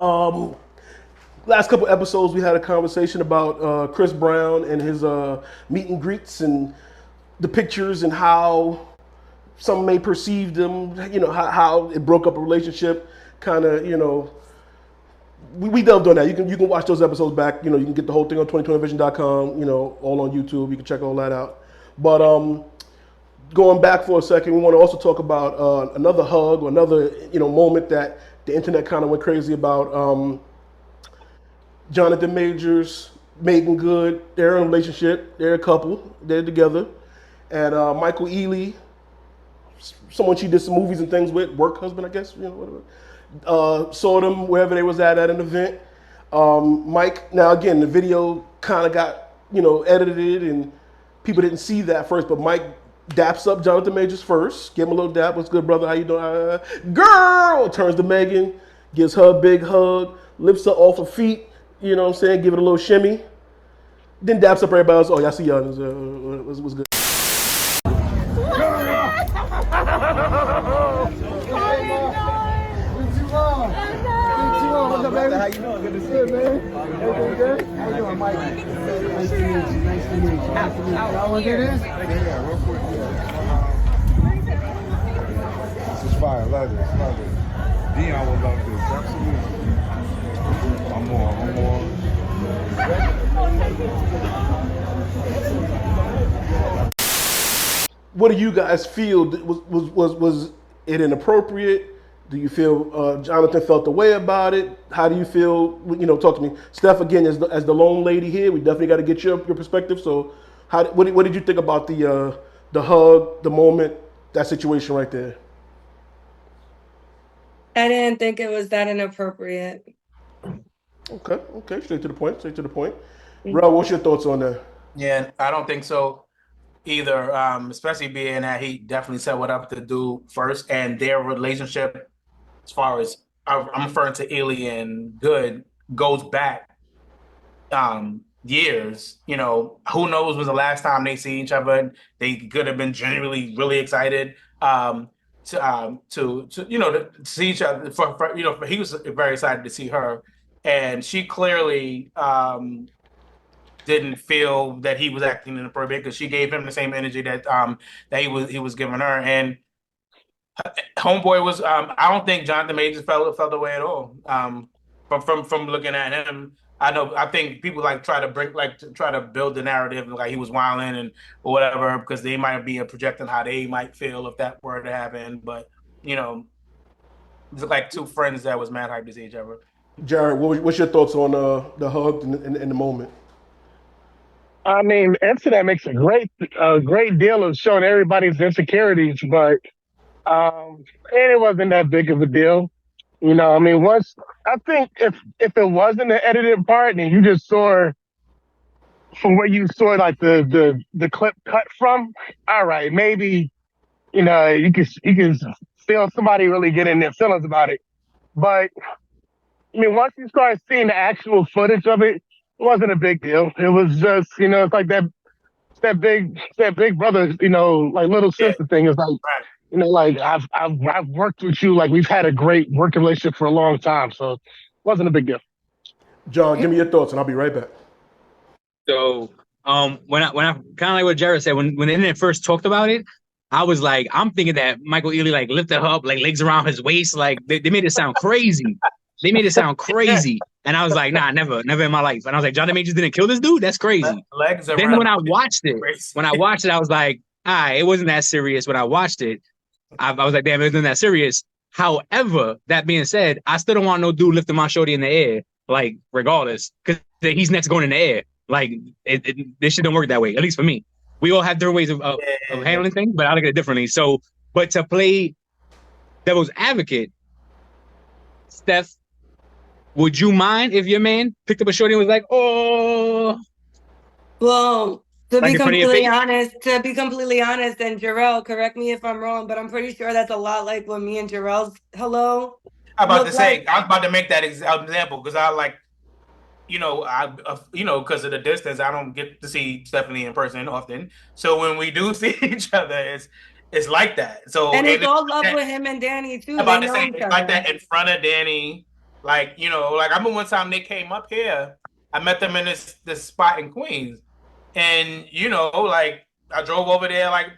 Um, last couple episodes, we had a conversation about Chris Brown and his meet and greets and the pictures and how some may perceive them. You know how it broke up a relationship. Kind of, we delved on that. You can watch those episodes back. You can get the whole thing on 2020vision.com. All on YouTube. You can check all that out. But going back for a second, we want to also talk about another hug or another moment that the internet kind of went crazy about. Jonathan Majors, Meagan Good, they're in a relationship. They're a couple. They're together. And Michael Ealy, someone she did some movies and things with, work husband, I guess, whatever. Saw them wherever they was at an event. Mike, now again, the video kind of got, edited and people didn't see that first, but Mike daps up Jonathan Majors first. Give him a little dap. What's good, brother? How you doing? Girl! Turns to Meagan, gives her a big hug, lifts her off her feet, you know what I'm saying? Give it a little shimmy. Then daps up everybody else. Oh, y'all see y'all. What's good? What's up, baby? How you doing? Good to see you, man. Everything good? How you doing, Mike? Nice to meet you. Nice to meet you. Nice to meet you. Y'all want to do this? Yeah, real quick. This is fire. Love it. Love it. Dion will love this. Absolutely. I'm more. What do you guys feel? Was it inappropriate? Do you feel Jonathan felt the way about it? How do you feel? Talk to me. Steph, again, as the lone lady here, we definitely got to get your perspective. So, what did you think about the hug, the moment, that situation right there? I didn't think it was that inappropriate. Okay, straight to the point. Ral, what's your thoughts on that? Yeah, I don't think so either. Especially being that he definitely set what up to do first, and their relationship, as far as I'm referring to Ealy and Good, goes back years. Who knows was the last time they see each other? They could have been genuinely really excited to see each other. For he was very excited to see her, and she clearly didn't feel that he was acting inappropriate because she gave him the same energy that he was giving her. And homeboy was I don't think Jonathan Majors felt the way at all. From looking at him, I think people try to build the narrative like he was wilding and or whatever because they might be projecting how they might feel if that were to happen. But it's like two friends that was mad hyped to see each other. Jared, what's your thoughts on the hug in the moment? I mean, Internet makes a great deal of showing everybody's insecurities, but and it wasn't that big of a deal. I mean, I think if it wasn't the edited part and you just saw from where you saw like the clip cut from, all right, maybe you can feel somebody really getting their feelings about it. But I mean, once you start seeing the actual footage of it, it wasn't a big deal. It was just, it's like that big brother, like little sister thing. It's like, like I've worked with you, like we've had a great working relationship for a long time, so it wasn't a big deal. John, give me your thoughts, and I'll be right back. So, when I kind of like what Jared said, when the internet first talked about it, I was like, I'm thinking that Michael Ealy like lifted her up, like legs around his waist, like they made it sound crazy. They made it sound crazy. And I was like, nah, never in my life. And I was like, Jonathan Majors didn't kill this dude? That's crazy. Then when I watched it, I was like, it wasn't that serious. When I watched it, I was like, damn, it wasn't that serious. However, that being said, I still don't want no dude lifting my shorty in the air, like, regardless, because he's next going in the air. Like, this shit don't work that way, at least for me. We all have different ways of handling things, but I look at it differently. So, but to play devil's advocate, Steph, would you mind if your man picked up a shorty and was like, oh? Well, to like be completely honest, and Jarrell, correct me if I'm wrong, but I'm pretty sure that's a lot like when me and Jarrell's hello. I was about to make that example because I like, because of the distance, I don't get to see Stephanie in person often. So when we do see each other, it's like that. So and it's all love with him and Danny too. About to say it's like that in front of Danny. Like, you know, like I remember one time they came up here. I met them in this spot in Queens, and you know, like I drove over there, like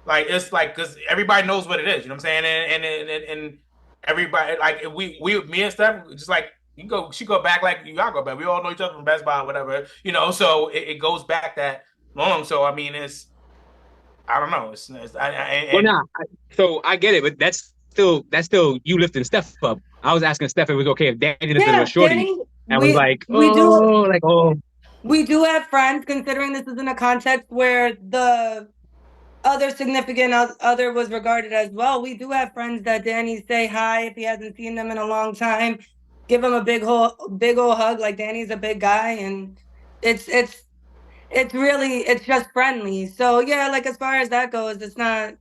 it's like because everybody knows what it is. You know what I'm saying? And everybody like we me and Steph just like you go she go back like y'all go back. We all know each other from Best Buy or whatever. You know, so it goes back that long. So I mean, it's I don't know. Well, nah. So I get it, but that's still you lifting Steph up. I was asking Steph if it was okay if Danny lifted a Yeah, shorty, Danny, and was like, oh, we do have friends, considering this is in a context where the other significant other was regarded as well. We do have friends that Danny say hi if he hasn't seen them in a long time. Give him a big old hug. Like Danny's a big guy, and it's really it's just friendly. So yeah, like as far as that goes, it's not,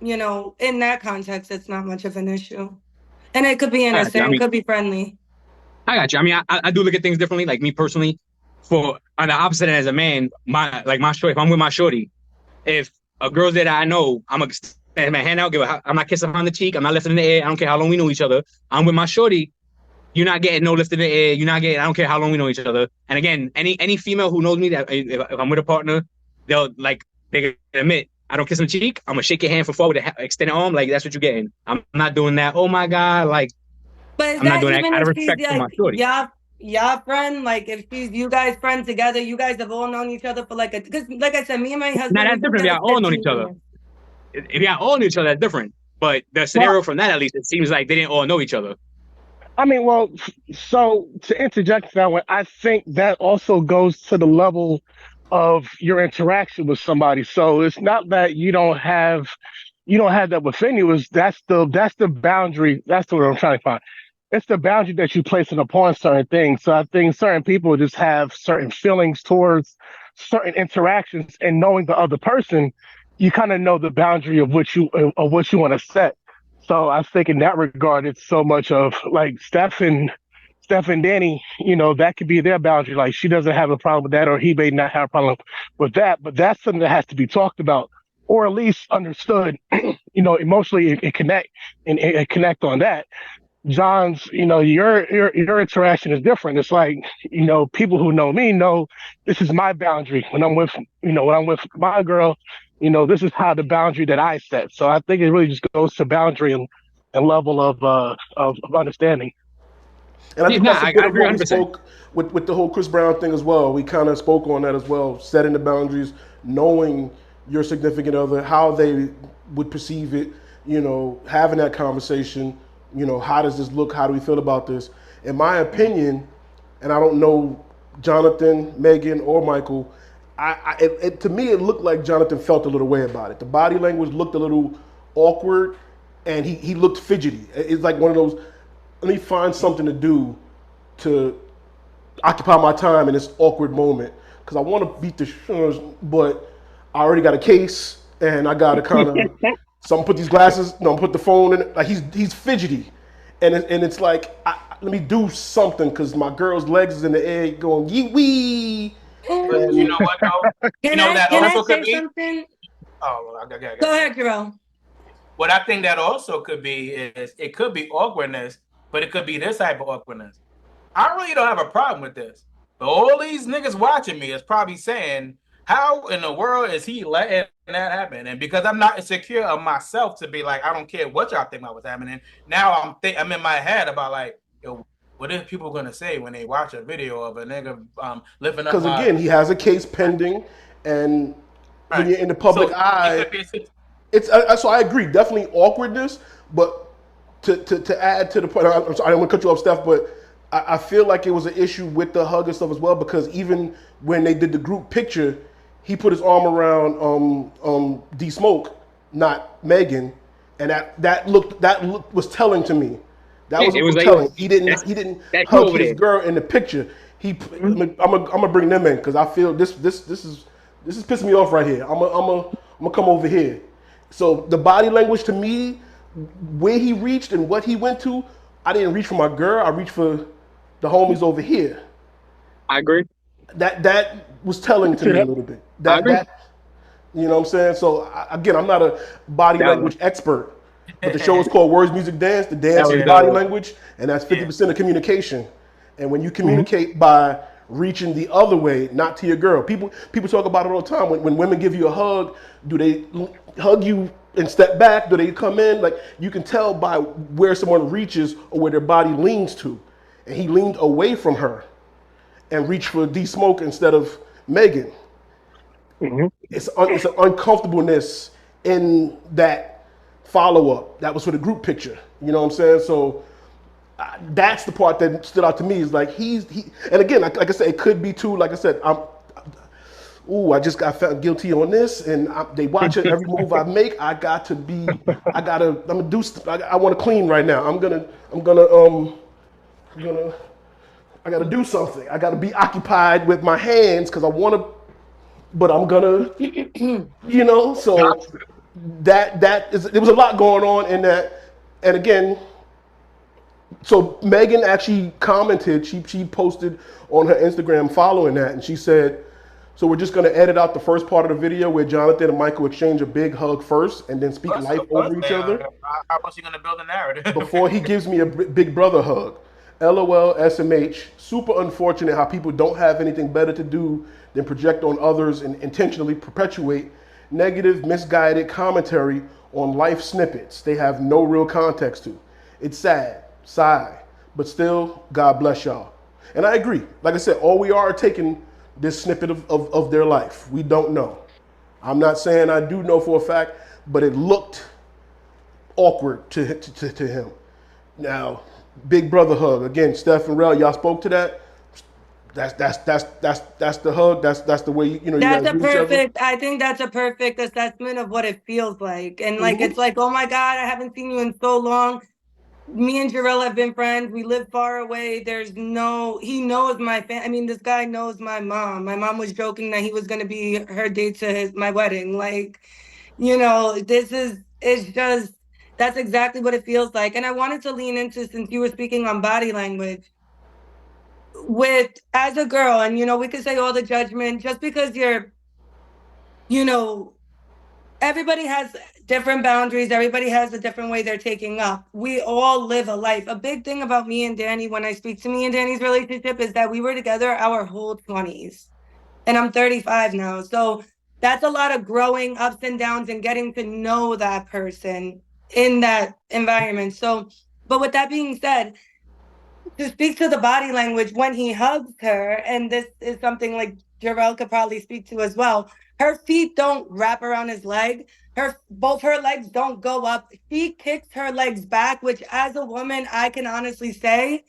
you know, in that context, it's not much of an issue. And it could be I got you. I innocent, mean, could be friendly. I got you. I mean, I do look at things differently. Like me personally, for on the opposite end as a man, my shorty, if I'm with my shorty, if a girl's there that I know, I'm gonna stand my hand out, I'm not kissing her on the cheek, I'm not lifting in the air. I don't care how long we know each other. I'm with my shorty. You're not getting no lift in the air. You're not getting. I don't care how long we know each other. And again, any female who knows me that if I'm with a partner, they'll like they can admit I don't kiss on the cheek. I'm gonna shake your hand for forward, extend an arm. Like that's what you're getting. I'm not doing that. Oh my god, like But is I'm not that doing that even out of if she's respect for like my shorty. y'all friend? Like if she's you guys friends together, you guys have all known each other for like a because like I said, me and my Now husband that's we've been different. If together y'all all know 15 each other. years. If y'all all know each other, that's different. But the scenario from that, at least, it seems like they didn't all know each other. I mean, well, so to interject that one, I think that also goes to the level of your interaction with somebody. So it's not that you don't have that within you. Is that's the boundary. That's what I'm trying to find. It's the boundary that you place upon certain things. So I think certain people just have certain feelings towards certain interactions, and knowing the other person, you kind of know the boundary of what you want to set. So I think in that regard, it's so much of like Steph and Danny, that could be their boundary. Like she doesn't have a problem with that, or he may not have a problem with that. But that's something that has to be talked about, or at least understood, emotionally and connect on that. John's, your interaction is different. It's like, people who know me know this is my boundary. When I'm with my girl, this is how the boundary that I set. So I think it really just goes to boundary and level of understanding. And I Yeah, think nah, that's a I bit of agree what we 100%. spoke with the whole Chris Brown thing as well. We kind of spoke on that as well, setting the boundaries, knowing your significant other, how they would perceive it, having that conversation, how does this look? How do we feel about this? In my opinion, and I don't know Jonathan, Meagan, or Michael, to me it looked like Jonathan felt a little way about it. The body language looked a little awkward, and he looked fidgety. It's like one of those, let me find something to do to occupy my time in this awkward moment because I want to beat the shins, but I already got a case and I got to kind of. So I'm gonna put these glasses. No, I'm put the phone in. Like he's fidgety, and it's like let me do something because my girl's legs is in the air going yee wee. But you Mm, know what though? You know that can I also could say be. something? Oh, okay. Go ahead, Jerome. What I think that also could be is it could be awkwardness, but it could be this type of awkwardness. I really don't have a problem with this. But all these niggas watching me is probably saying, how in the world is he letting that happen? And because I'm not insecure of myself to be like, I don't care what y'all think about what's happening. Now I'm in my head about like, yo, what is people gonna say when they watch a video of a nigga lifting up Because my again, he has a case pending, and when right? you're in the public So it eye, could be it's so I agree, definitely awkwardness. But to add to the point, I'm sorry, I don't want to cut you off, Steph, but I feel like it was an issue with the hug and stuff as well because even when they did the group picture, he put his arm around D Smoke, not Megan, and that look was telling to me. That Yeah, was it a was little like telling. He didn't that's he didn't that's you hug over his there. girl in the picture. I'm gonna bring them in because I feel this is pissing me off right here. I'm gonna come over here. So the body language to me, where he reached and what he went to, I didn't reach for my girl. I reached for the homies over here. I agree. That was telling to See me a that? little bit. I That agree. that you know what I'm saying. So again, I'm not a body That was language expert, But the show is called Words, Music, Dance. The dance is was body dope. language, and that's 50% of communication. And when you communicate by reaching the other way, not to your girl, people talk about it all the time. When women give you a hug, do they hug you and step back? Do they come in? Like, you can tell by where someone reaches or where their body leans to. And he leaned away from her and reached for D Smoke instead of Meagan. It's an uncomfortableness in that follow up. That was for the group picture. You know what I'm saying? So that's the part that stood out to me. Is like he and again, like I said, it could be too. Like I said, I just got found guilty on this, and they watch it every move I make. I'm gonna do. I want to clean right now. I gotta do something. I gotta be occupied with my hands because I want to, but I'm gonna, So there was a lot going on in that, and again, so Meagan actually commented. She posted on her Instagram following that, and she said, "So we're just gonna edit out the first part of the video where Jonathan and Michael exchange a big hug first, and then speak life over each other. How was he gonna build a narrative before he gives me a big brother hug? LOL, SMH. Super unfortunate how people don't have anything better to do than project on others and intentionally perpetuate negative, misguided commentary on life snippets they have no real context to. It's sad, sigh, but still, God bless y'all." And I agree. Like I said, all we are taking this snippet of their life. We don't know. I'm not saying I do know for a fact, but it looked awkward to him. Now, big brother hug again. Steph and Rel, y'all spoke to that. That's the hug. That's the way you That's guys a do each other. perfect. I think that's a perfect assessment of what it feels like, and like it's like, oh my God, I haven't seen you in so long. Me and Jarrell have been friends. We live far away. He knows my I mean, this guy knows my mom. My mom was joking that he was going to be her date to my wedding. Like, that's exactly what it feels like. And I wanted to lean into, since you were speaking on body language, as a girl, and, we could say all the judgment, just because everybody has different boundaries. Everybody has a different way they're taking up. We all live a life. A big thing about me and Danny, when I speak to me and Danny's relationship, is that we were together our whole 20s. And I'm 35 now. So that's a lot of growing ups and downs and getting to know that person in that environment. So, but with that being said, to speak to the body language when he hugs her, and this is something like Jarrell could probably speak to as well, her feet don't wrap around his leg. Both her legs don't go up. She kicks her legs back, which as a woman, I can honestly say,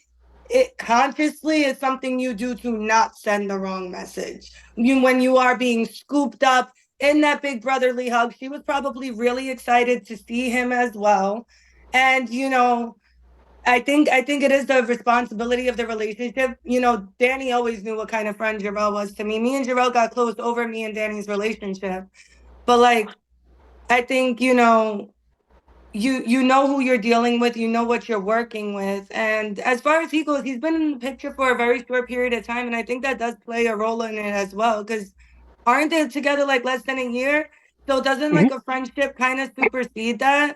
it consciously is something you do to not send the wrong message. When you are being scooped up in that big brotherly hug, she was probably really excited to see him as well. And, I think it is the responsibility of the relationship. Danny always knew what kind of friend Jarrell was to me. Me and Jarrell got close over me and Danny's relationship. But I think, you know who you're dealing with, you know what you're working with. And as far as he goes, he's been in the picture for a very short period of time. And I think that does play a role in it as well. Because aren't they together less than a year? So doesn't a friendship kind of supersede that?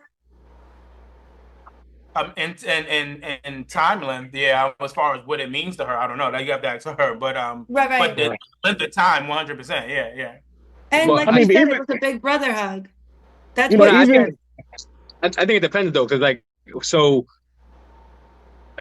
In time length, as far as what it means to her, I don't know. That you have to ask her. But right. But the length of time, 100%. Yeah. And Well, like you said, it was a big brother hug. That's what I think it depends though, because so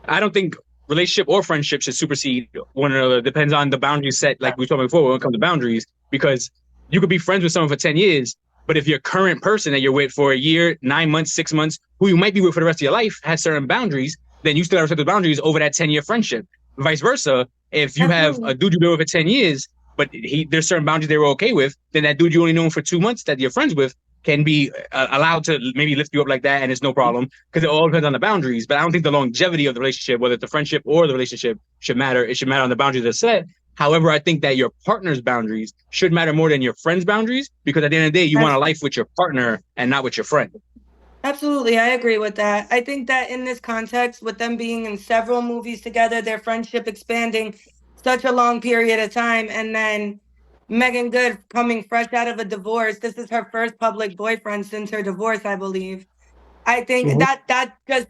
I don't think relationship or friendship should supersede one another. It depends on the boundaries set, like we talked before, when it comes to boundaries, because you could be friends with someone for 10 years, but if your current person that you're with for a year, 9 months, 6 months, who you might be with for the rest of your life has certain boundaries, then you still have to respect the boundaries over that 10-year friendship. Vice versa, if you have a dude you've been with for 10 years, but there's certain boundaries they were okay with, then that dude you only know him for 2 months that you're friends with can be allowed to maybe lift you up like that, and it's no problem, because it all depends on the boundaries. But I don't think the longevity of the relationship, whether it's the friendship or the relationship, should matter. It should matter on the boundaries that are set. However, I think that your partner's boundaries should matter more than your friend's boundaries, because at the end of the day, you want a life with your partner and not with your friend. Absolutely, I agree with that. I think that in this context, with them being in several movies together, their friendship expanding such a long period of time, and then Meagan Good coming fresh out of a divorce. This is her first public boyfriend since her divorce, I believe. I think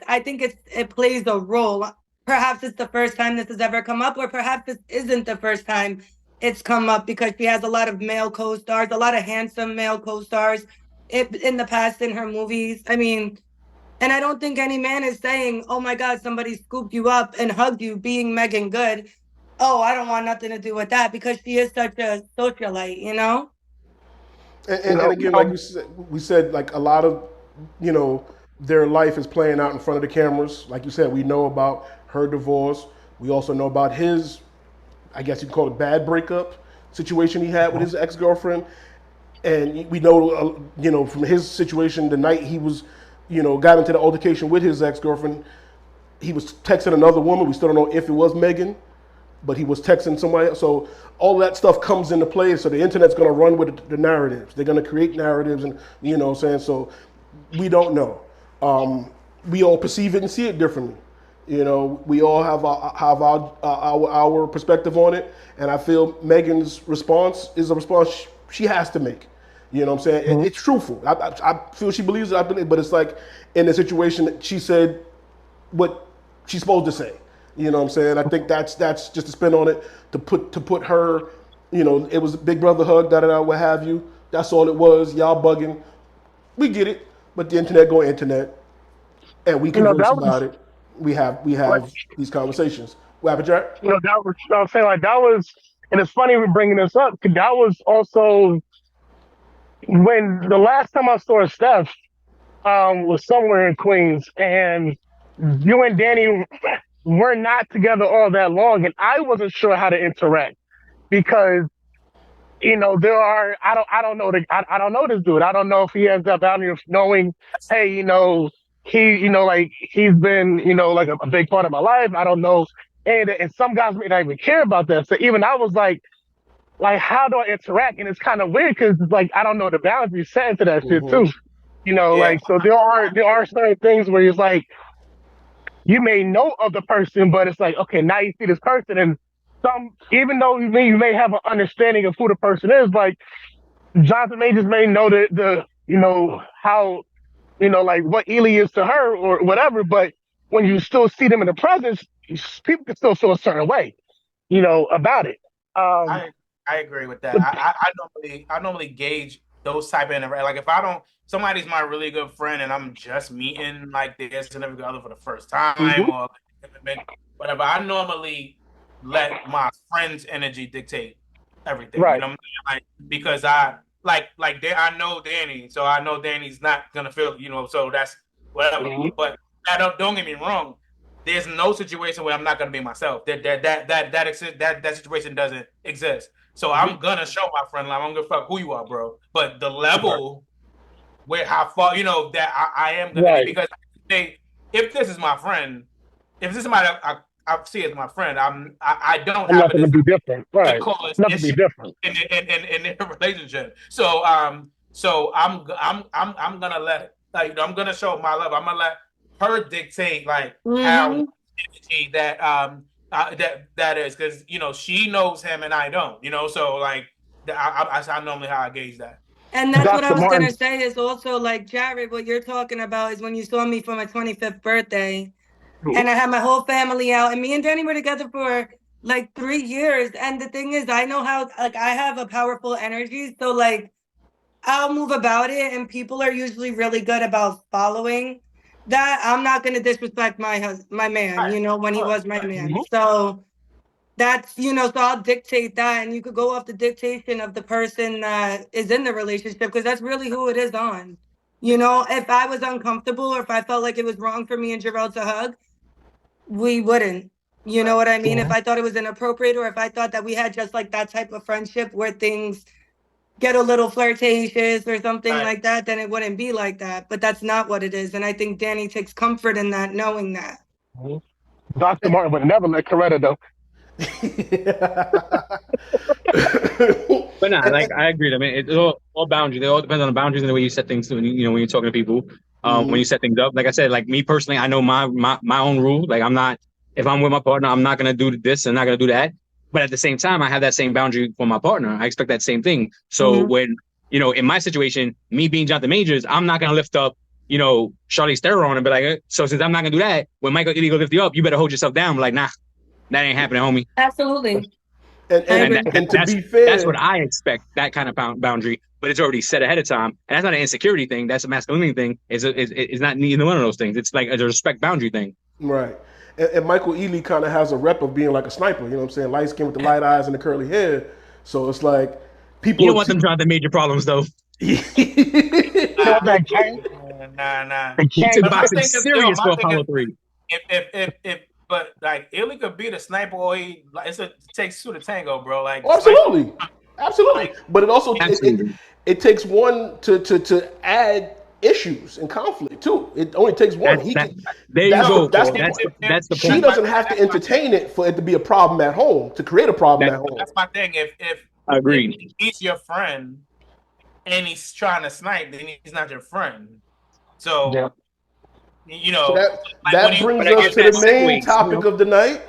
I think it plays a role. Perhaps it's the first time this has ever come up, or perhaps this isn't the first time it's come up because she has a lot of male co-stars, a lot of handsome male co-stars in the past in her movies. I mean, and I don't think any man is saying, "Oh my God, somebody scooped you up and hugged you," being Meagan Good. Oh, I don't want nothing to do with that because she is such a socialite, you know? And again, like we said, like a lot of, their life is playing out in front of the cameras. Like you said, we know about her divorce. We also know about his, I guess you can call it bad breakup situation he had with his ex-girlfriend. And we know, from his situation, the night he was, got into the altercation with his ex-girlfriend, he was texting another woman. We still don't know if it was Megan, but he was texting somebody else. So all that stuff comes into play. So the internet's going to run with the narratives. They're going to create narratives, and what I'm saying. So we don't know. We all perceive it and see it differently. We all have our perspective on it, and I feel Megan's response is a response she has to make. You know what I'm saying? It's truthful. I feel she believes it. I believe, but it's like in the situation she said what she's supposed to say. You know what I'm saying? I think that's just a spin on it to put her. It was a big brother hug, what have you. That's all it was. Y'all bugging. We get it, but the internet going internet, and we converse about it. We have these conversations. What happened, Jack? That was I was saying like that was, and it's funny we're bringing this up because that was also when the last time I saw Steph was somewhere in Queens, and you and Danny were not together all that long, and I wasn't sure how to interact because there are I don't know I don't know this dude. I don't know if he has that boundary of knowing, hey, he like he's been like a big part of my life. I don't know, and some guys may not even care about that. So even I was like how do I interact? And it's kind of weird because like I don't know the boundaries set into that shit too. Like so there are certain things where it's like you may know of the person, but it's like, okay, now you see this person, and even though you may have an understanding of who the person is, like Jonathan Majors may know the how like what Ealy is to her or whatever, but when you still see them in the presence, people can still feel a certain way, about it. I agree with that. I normally gauge those type of interaction. Like if I don't, somebody's my really good friend and I'm just meeting like this and every other for the first time or whatever, I normally let my friend's energy dictate everything. Right. You know what I'm saying? Like because I know Danny, so I know Danny's not gonna feel, so that's whatever. But don't get me wrong. There's no situation where I'm not gonna be myself. That situation doesn't exist. So I'm gonna show my friend love. I'm gonna fuck who you are, bro. But the level where how far that I am gonna be, because if this is my friend, if this is somebody I see as my friend, I don't I'm have not going to be different, right? cause Not to be different in their relationship. So I'm gonna let I'm gonna show my love. I'm gonna let her dictate how energy that is, because she knows him and I don't. So I normally how I gauge that. And that's what I was gonna say is also like Jared, what you're talking about is when you saw me for my 25th birthday, and I had my whole family out, and me and Danny were together for like 3 years. And the thing is, I know how I have a powerful energy, so I'll move about it, and people are usually really good about following that. I'm not gonna disrespect my man, when he was my man. So that's so I'll dictate that, and you could go off the dictation of the person that is in the relationship, because that's really who it is on. If I was uncomfortable or if I felt like it was wrong for me and Jarrell to hug, we wouldn't. You know what I mean? If I thought it was inappropriate, or if I thought that we had just like that type of friendship where things get a little flirtatious or something like that, then it wouldn't be like that. But that's not what it is. And I think Danny takes comfort in that, knowing that. Dr. Martin would never let Coretta though. But I agree. I mean, it's all boundaries. It all depends on the boundaries and the way you set things. When you're talking to people, when you set things up. Like I said, like me personally, I know my own rule. Like I'm not, if I'm with my partner, I'm not gonna do this and not gonna do that. But at the same time, I have that same boundary for my partner. I expect that same thing. So when in my situation, me being Jonathan Majors, I'm not gonna lift up Charlize Theron and be like, so since I'm not gonna do that, when Michael Ealy go lift you up, you better hold yourself down. I'm like, nah, that ain't happening, homie. Absolutely. And to be fair, that's what I expect, that kind of boundary, but it's already set ahead of time, and that's not an insecurity thing. That's a masculinity thing. It's not neither one of those things. It's like a respect boundary thing. Right. And Michael Ealy kind of has a rep of being like a sniper. You know what I'm saying? Light skin with the light eyes and the curly hair. So it's like people. You don't want them trying to major problems though. Nah. He took boxing serious for Apollo 3. But like Ealy could be the sniper, or it takes two to tango, bro. Like absolutely. But it also it takes one to add issues and conflict too. It only takes one. There you go. That's the point. She doesn't have to entertain it for it to be a problem at home, to create a problem at home. That's my thing. If he's your friend and he's trying to snipe, then he's not your friend. So that brings us to the main topic of the night.